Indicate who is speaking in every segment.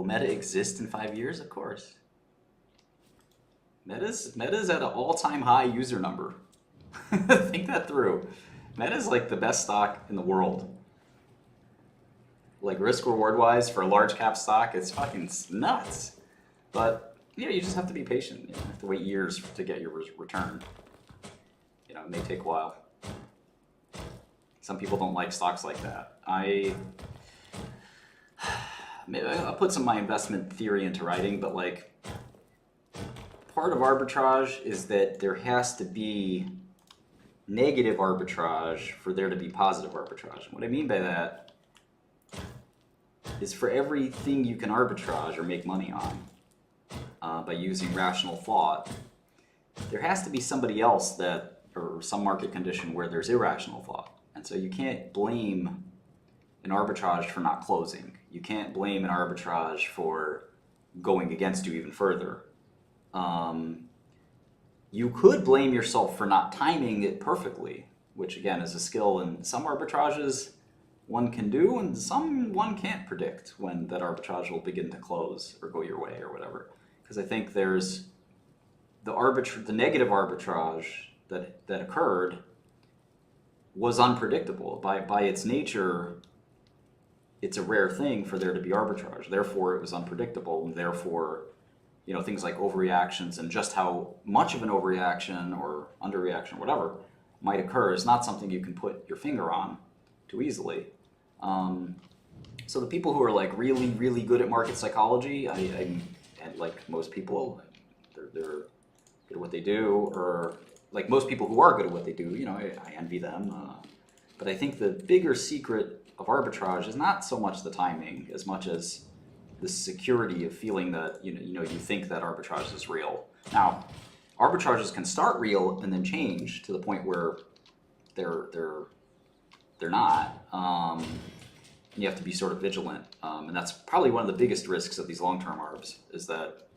Speaker 1: Meta exist in 5 years? Of course. Meta's at an all-time high user number. Think that through. Meta's like the best stock in the world. Like risk reward wise for a large cap stock, it's fucking nuts. But yeah, you just have to be patient. You have to wait years to get your return. You know, it may take a while. Some people don't like stocks like that. I'll put some of my investment theory into writing, but like part of arbitrage is that there has to be negative arbitrage for there to be positive arbitrage. And what I mean by that is for everything you can arbitrage or make money on by using rational thought, there has to be somebody else or some market condition where there's irrational thought. And so you can't blame an arbitrage for not closing. You can't blame an arbitrage for going against you even further. You could blame yourself for not timing it perfectly, which again is a skill in some arbitrages one can do, and some one can't predict when that arbitrage will begin to close or go your way or whatever. Because I think there's the negative arbitrage that occurred was unpredictable. By its nature, it's a rare thing for there to be arbitrage. Therefore, it was unpredictable, and therefore, you know, things like overreactions and just how much of an overreaction or underreaction or whatever might occur is not something you can put your finger on too easily. So the people who are like really, really good at market psychology, and like most people, they're good at what they do, or like most people who are good at what they do, you know, I envy them. But I think the bigger secret of arbitrage is not so much the timing as much as the security of feeling that you think that arbitrage is real. Now, arbitrages can start real and then change to the point where they're not. You have to be sort of vigilant, and that's probably one of the biggest risks of these long-term arbs is that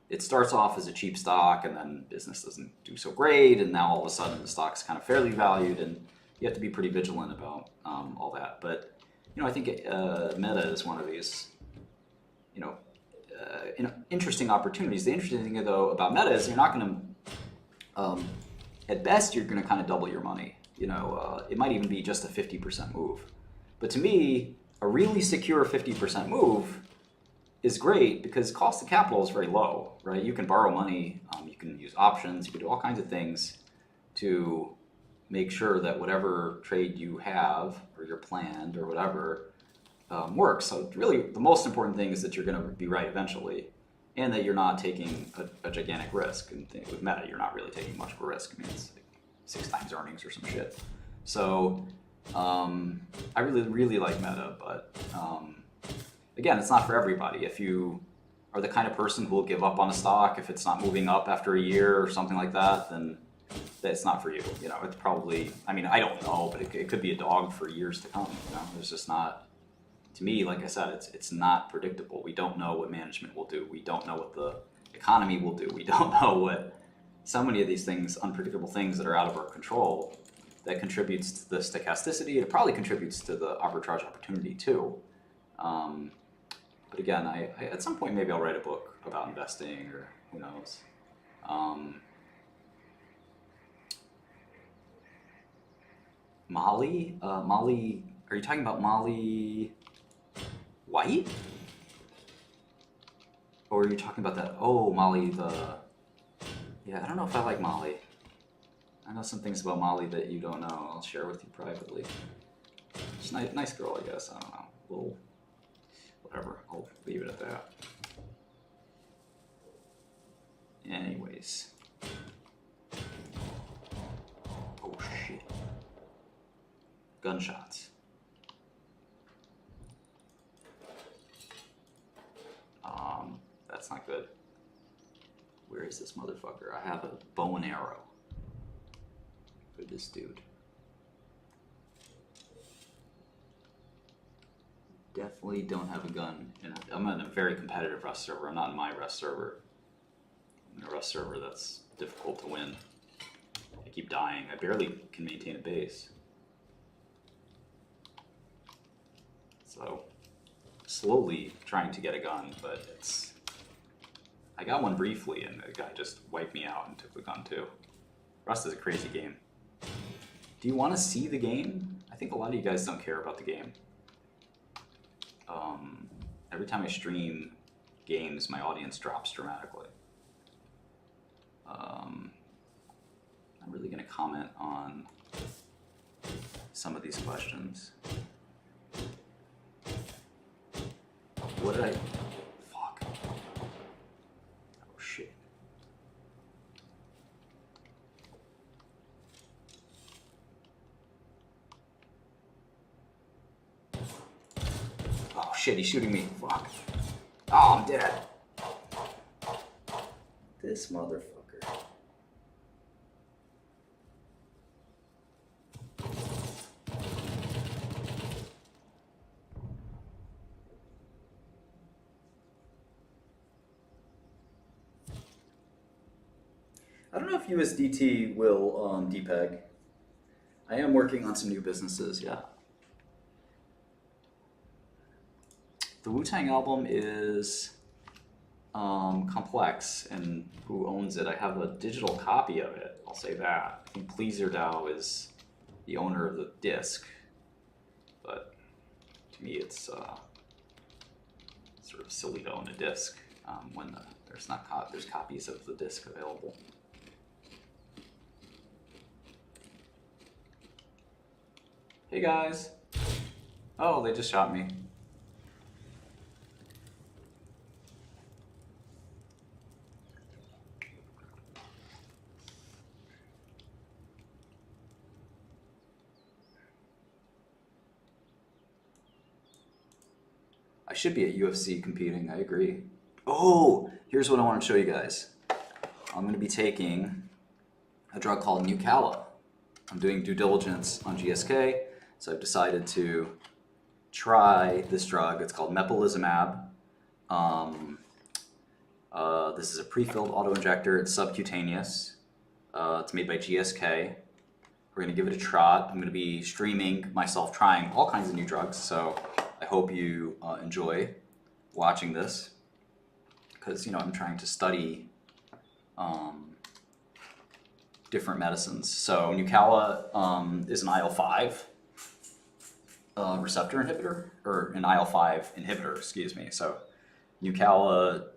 Speaker 1: it starts off as a cheap stock and then business doesn't do so great, and now all of a sudden the stock's kind of fairly valued, and you have to be pretty vigilant about all that. But you know, I think Meta is one of these interesting opportunities. The interesting thing though about Meta is you're not going to, at best, you're going to kind of double your money. You know, it might even be just a 50% move. But to me, a really secure 50% move is great because cost of capital is very low, right? You can borrow money, you can use options, you can do all kinds of things to make sure that whatever trade you have or you're planned or whatever works. So really the most important thing is that you're going to be right eventually and that you're not taking a gigantic risk. And with Meta, you're not really taking much of a risk. I mean, it's like 6 times earnings or some shit. So I really, really like Meta, but again, it's not for everybody. If you are the kind of person who will give up on a stock if it's not moving up after a year or something like that, then that's not for you. You know, it's probably, I mean, I don't know, but it could be a dog for years to come. You know, there's just not, to me, like I said, it's not predictable. We don't know what management will do. We don't know what the economy will do. We don't know what so many of these things, unpredictable things that are out of our control, that contributes to the stochasticity. It probably contributes to the arbitrage opportunity too. But again, I at some point maybe I'll write a book about investing, or who knows. Molly, are you talking about Molly White? Or are you talking about that? Oh, Molly yeah, I don't know if I like Molly. I know some things about Molly that you don't know. I'll share with you privately. She's a nice girl, I guess. I don't know. Well, whatever. I'll leave it at that. Anyways. Oh, shit. Gunshots. That's not good. Where is this motherfucker? I have a bow and arrow for this dude. Definitely don't have a gun. I'm in a very competitive Rust server. I'm not in my Rust server. I'm in a Rust server that's difficult to win. I keep dying. I barely can maintain a base. So, slowly trying to get a gun, but it's... I got one briefly, and the guy just wiped me out and took the gun too. Rust is a crazy game. Do you want to see the game? I think a lot of you guys don't care about the game. Every time I stream games, my audience drops dramatically. I'm really going to comment on some of these questions. What did I... Fuck. Oh, shit. Oh, shit, he's shooting me. Fuck. Oh, I'm dead. This motherfucker. I don't know if USDT will depeg. I am working on some new businesses, yeah. The Wu-Tang album is complex, and who owns it? I have a digital copy of it, I'll say that. I think PleaserDAO is the owner of the disc, but to me it's sort of silly to own a disc when there's copies of the disc available. Hey guys! Oh, they just shot me. I should be at UFC competing, I agree. Oh, here's what I want to show you guys. I'm going to be taking a drug called Nucala. I'm doing due diligence on GSK, so I've decided to try this drug. It's called mepolizumab. This is a pre-filled auto-injector. It's subcutaneous. It's made by GSK. We're going to give it a trot. I'm going to be streaming myself trying all kinds of new drugs, so I hope you enjoy watching this, because I'm trying to study different medicines. So Nucala is an IL-5 receptor inhibitor, or an IL-5 inhibitor, excuse me. So Nucala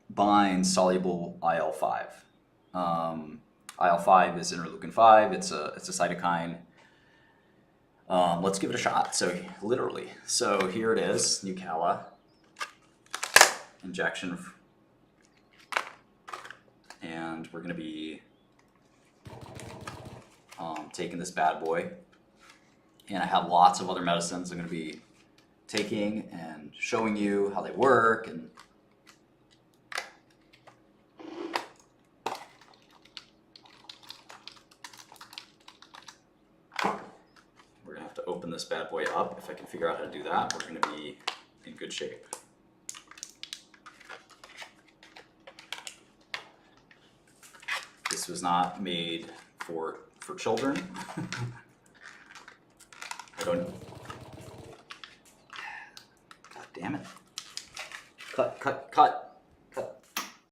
Speaker 1: binds soluble IL-5. IL-5 is interleukin-5. It's a cytokine. Let's give it a shot. So literally, so here it is, Nucala injection, and we're going to be taking this bad boy. And I have lots of other medicines I'm going to be taking and showing you how they work. And we're going to have to open this bad boy up. If I can figure out how to do that, we're going to be in good shape. This was not made for children. I don't... God damn it. Cut.